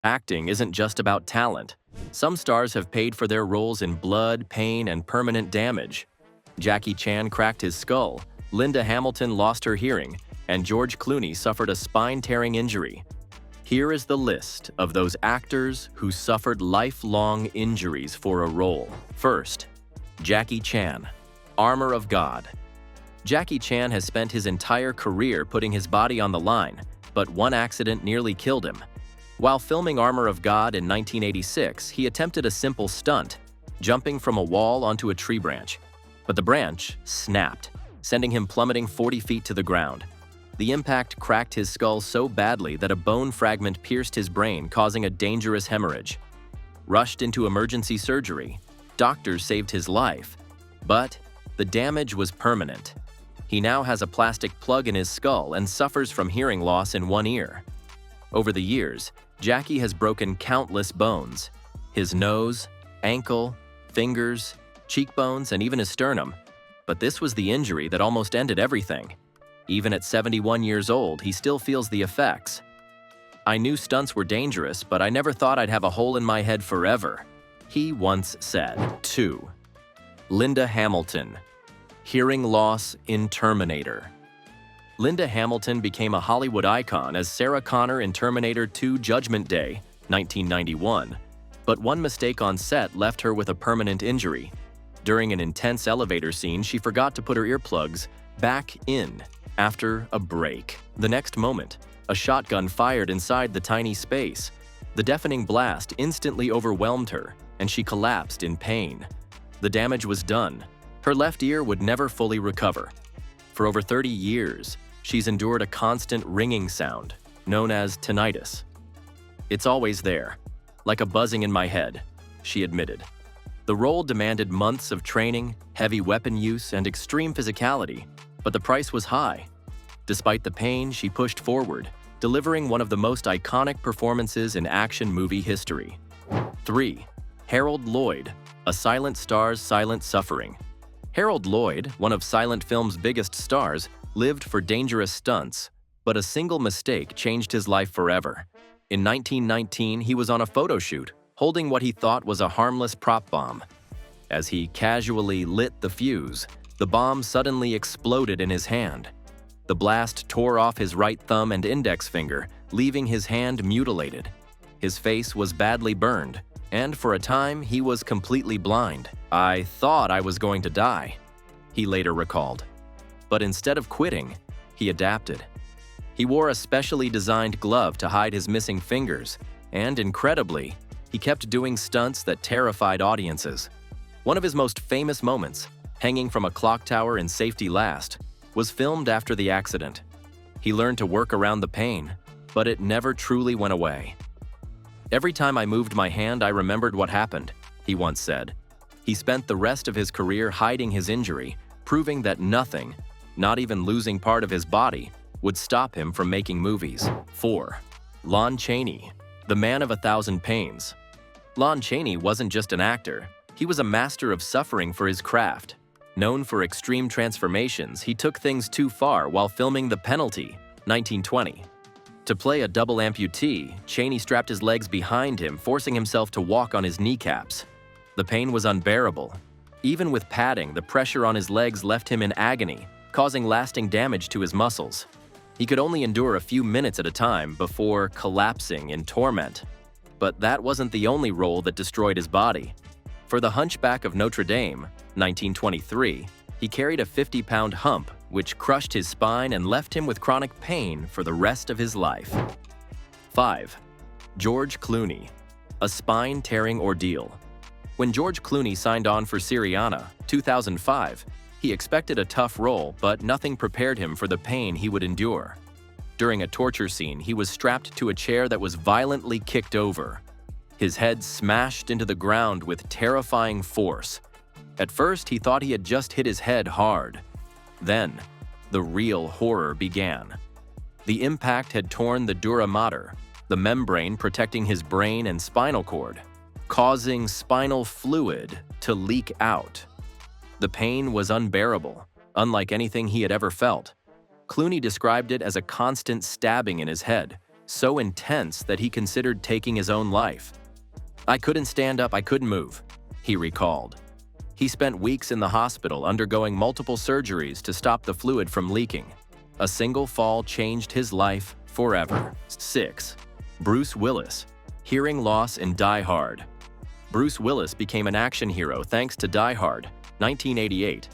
Acting isn't just about talent. Some stars have paid for their roles in blood, pain, and permanent damage. Jackie Chan cracked his skull, Linda Hamilton lost her hearing, and George Clooney suffered a spine-tearing injury. Here is the list of those actors who suffered lifelong injuries for a role. First, Jackie Chan, Armor of God. Jackie Chan has spent his entire career putting his body on the line, but one accident nearly killed him. While filming Armor of God in 1986, he attempted a simple stunt, jumping from a wall onto a tree branch. But the branch snapped, sending him plummeting 40 feet to the ground. The impact cracked his skull so badly that a bone fragment pierced his brain, causing a dangerous hemorrhage. Rushed into emergency surgery, doctors saved his life, but the damage was permanent. He now has a plastic plug in his skull and suffers from hearing loss in one ear. Over the years, Jackie has broken countless bones. His nose, ankle, fingers, cheekbones, and even his sternum. But this was the injury that almost ended everything. Even at 71 years old, he still feels the effects. "I knew stunts were dangerous, but I never thought I'd have a hole in my head forever," he once said. 2. Linda Hamilton, hearing loss in Terminator. Linda Hamilton became a Hollywood icon as Sarah Connor in Terminator 2: Judgment Day, 1991. But one mistake on set left her with a permanent injury. During an intense elevator scene, she forgot to put her earplugs back in after a break. The next moment, a shotgun fired inside the tiny space. The deafening blast instantly overwhelmed her, and she collapsed in pain. The damage was done. Her left ear would never fully recover. For over 30 years, she's endured a constant ringing sound, known as tinnitus. "It's always there, like a buzzing in my head," she admitted. The role demanded months of training, heavy weapon use, and extreme physicality, but the price was high. Despite the pain, she pushed forward, delivering one of the most iconic performances in action movie history. 3. Harold Lloyd, a silent star's silent suffering. Harold Lloyd, one of silent film's biggest stars, lived for dangerous stunts, but a single mistake changed his life forever. In 1919, he was on a photo shoot, holding what he thought was a harmless prop bomb. As he casually lit the fuse, the bomb suddenly exploded in his hand. The blast tore off his right thumb and index finger, leaving his hand mutilated. His face was badly burned, and for a time, he was completely blind. "I thought I was going to die," he later recalled. But instead of quitting, he adapted. He wore a specially designed glove to hide his missing fingers, and incredibly, he kept doing stunts that terrified audiences. One of his most famous moments, hanging from a clock tower in safety last, was filmed after the accident. He learned to work around the pain, but it never truly went away. "Every time I moved my hand, I remembered what happened," he once said. He spent the rest of his career hiding his injury, proving that nothing, not even losing part of his body, would stop him from making movies. 4. Lon Chaney, the man of 1,000 pains. Lon Chaney wasn't just an actor, he was a master of suffering for his craft. Known for extreme transformations, he took things too far while filming The Penalty, 1920. To play a double amputee, Chaney strapped his legs behind him, forcing himself to walk on his kneecaps. The pain was unbearable. Even with padding, the pressure on his legs left him in agony, causing lasting damage to his muscles. He could only endure a few minutes at a time before collapsing in torment. But that wasn't the only role that destroyed his body. For The Hunchback of Notre Dame, 1923, he carried a 50-pound hump, which crushed his spine and left him with chronic pain for the rest of his life. 5. George Clooney, a spine-tearing ordeal. When George Clooney signed on for Syriana, 2005, he expected a tough role, but nothing prepared him for the pain he would endure. During a torture scene, he was strapped to a chair that was violently kicked over. His head smashed into the ground with terrifying force. At first, he thought he had just hit his head hard. Then, the real horror began. The impact had torn the dura mater, the membrane protecting his brain and spinal cord, causing spinal fluid to leak out. The pain was unbearable, unlike anything he had ever felt. Clooney described it as a constant stabbing in his head, so intense that he considered taking his own life. "I couldn't stand up, I couldn't move," he recalled. He spent weeks in the hospital undergoing multiple surgeries to stop the fluid from leaking. A single fall changed his life forever. 6. Bruce Willis. Hearing loss in Die Hard. Bruce Willis became an action hero thanks to Die Hard, 1988.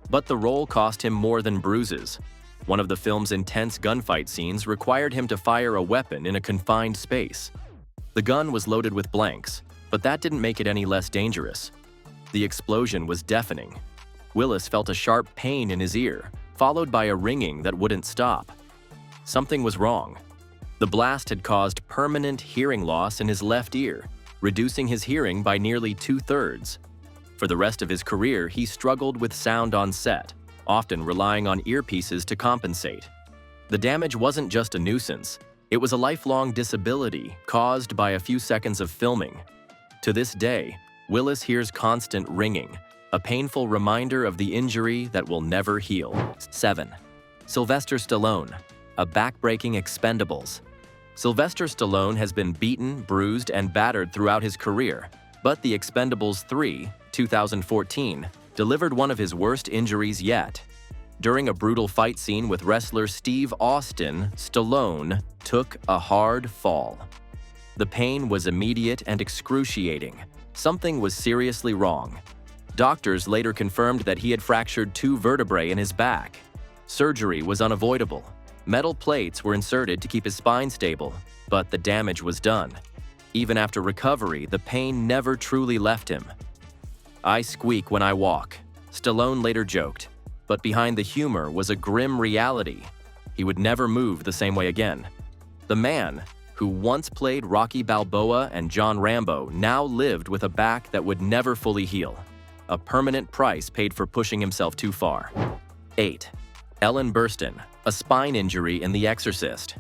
But the role cost him more than bruises. One of the film's intense gunfight scenes required him to fire a weapon in a confined space. The gun was loaded with blanks, but that didn't make it any less dangerous. The explosion was deafening. Willis felt a sharp pain in his ear, followed by a ringing that wouldn't stop. Something was wrong. The blast had caused permanent hearing loss in his left ear, reducing his hearing by nearly 2/3. For the rest of his career, he struggled with sound on set, often relying on earpieces to compensate. The damage wasn't just a nuisance, it was a lifelong disability caused by a few seconds of filming. To this day, Willis hears constant ringing, a painful reminder of the injury that will never heal. 7. Sylvester Stallone. A back-breaking Expendables. Sylvester Stallone has been beaten, bruised, and battered throughout his career, but The Expendables 3, 2014, delivered one of his worst injuries yet. During a brutal fight scene with wrestler Steve Austin, Stallone took a hard fall. The pain was immediate and excruciating. Something was seriously wrong. Doctors later confirmed that he had fractured 2 vertebrae in his back. Surgery was unavoidable. Metal plates were inserted to keep his spine stable, but the damage was done. Even after recovery, the pain never truly left him. "I squeak when I walk," Stallone later joked, but behind the humor was a grim reality. He would never move the same way again. The man, who once played Rocky Balboa and John Rambo, now lived with a back that would never fully heal. A permanent price paid for pushing himself too far. 8. Ellen Burstyn. A spine injury in The Exorcist.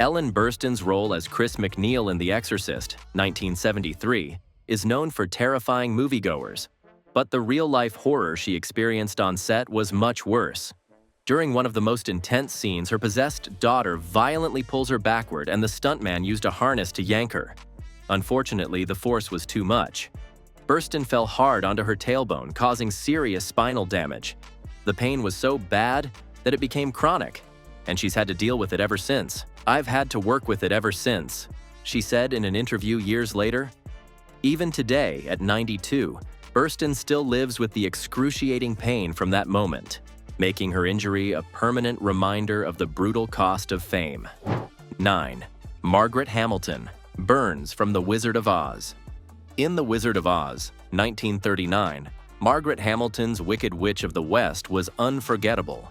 Ellen Burstyn's role as Chris McNeil in The Exorcist, 1973, is known for terrifying moviegoers, but the real-life horror she experienced on set was much worse. During one of the most intense scenes, her possessed daughter violently pulls her backward and the stuntman used a harness to yank her. Unfortunately, the force was too much. Burstyn fell hard onto her tailbone, causing serious spinal damage. The pain was so bad that it became chronic, and she's had to deal with it ever since. "I've had to work with it ever since," she said in an interview years later. Even today, at 92, Burstyn still lives with the excruciating pain from that moment, making her injury a permanent reminder of the brutal cost of fame. 9. Margaret Hamilton. Burns from The Wizard of Oz. In The Wizard of Oz, 1939, Margaret Hamilton's Wicked Witch of the West was unforgettable.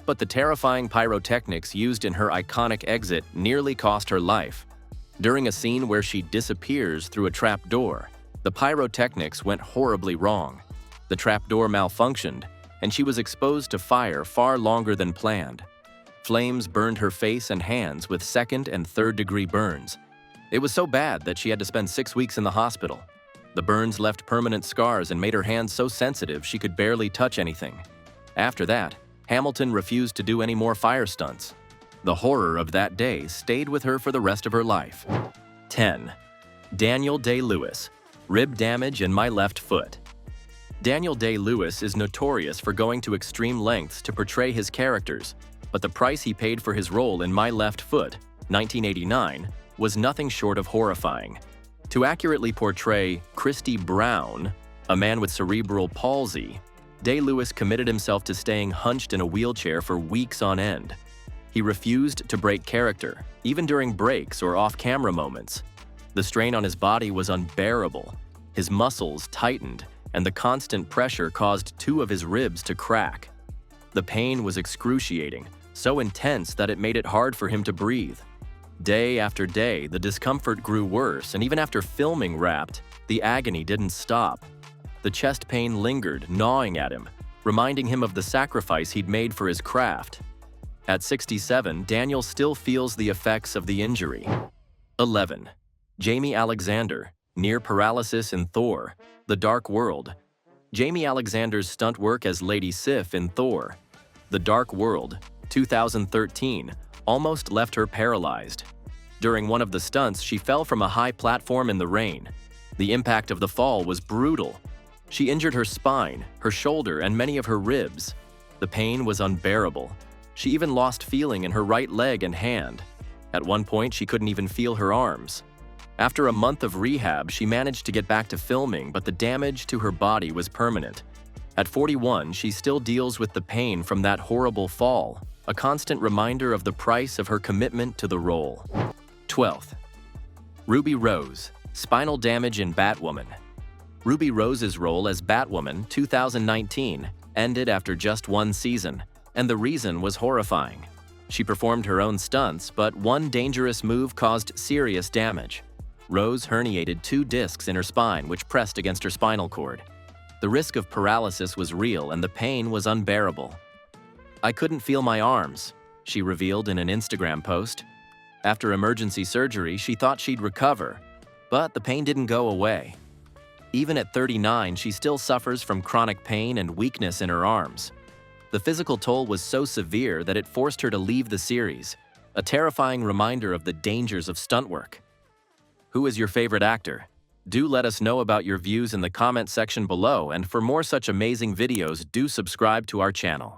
But the terrifying pyrotechnics used in her iconic exit nearly cost her life. During a scene where she disappears through a trapdoor, the pyrotechnics went horribly wrong. The trapdoor malfunctioned, and she was exposed to fire far longer than planned. Flames burned her face and hands with 2nd and 3rd-degree burns. It was so bad that she had to spend 6 weeks in the hospital. The burns left permanent scars and made her hands so sensitive she could barely touch anything. After that, Hamilton refused to do any more fire stunts. The horror of that day stayed with her for the rest of her life. 10. Daniel Day-Lewis. Rib damage in my left foot. Daniel Day-Lewis is notorious for going to extreme lengths to portray his characters, but the price he paid for his role in My Left Foot, 1989, was nothing short of horrifying. To accurately portray Christy Brown, a man with cerebral palsy, Day-Lewis committed himself to staying hunched in a wheelchair for weeks on end. He refused to break character, even during breaks or off-camera moments. The strain on his body was unbearable. His muscles tightened, and the constant pressure caused 2 of his ribs to crack. The pain was excruciating, so intense that it made it hard for him to breathe. Day after day, the discomfort grew worse, and even after filming wrapped, the agony didn't stop. The chest pain lingered, gnawing at him, reminding him of the sacrifice he'd made for his craft. At 67, Daniel still feels the effects of the injury. 11. Jaime Alexander. Near paralysis in Thor, The Dark World. Jaime Alexander's stunt work as Lady Sif in Thor, The Dark World, 2013, almost left her paralyzed. During one of the stunts, she fell from a high platform in the rain. The impact of the fall was brutal. She injured her spine, her shoulder, and many of her ribs. The pain was unbearable. She even lost feeling in her right leg and hand. At one point, she couldn't even feel her arms. After a month of rehab, she managed to get back to filming, but the damage to her body was permanent. At 41, she still deals with the pain from that horrible fall, a constant reminder of the price of her commitment to the role. 12th. Ruby Rose, spinal damage in Batwoman. Ruby Rose's role as Batwoman, 2019, ended after just one season, and the reason was horrifying. She performed her own stunts, but one dangerous move caused serious damage. Rose herniated 2 discs in her spine, which pressed against her spinal cord. The risk of paralysis was real, and the pain was unbearable. "I couldn't feel my arms," she revealed in an Instagram post. After emergency surgery, she thought she'd recover, but the pain didn't go away. Even at 39, she still suffers from chronic pain and weakness in her arms. The physical toll was so severe that it forced her to leave the series, a terrifying reminder of the dangers of stunt work. Who is your favorite actor? Do let us know about your views in the comment section below, and for more such amazing videos, do subscribe to our channel.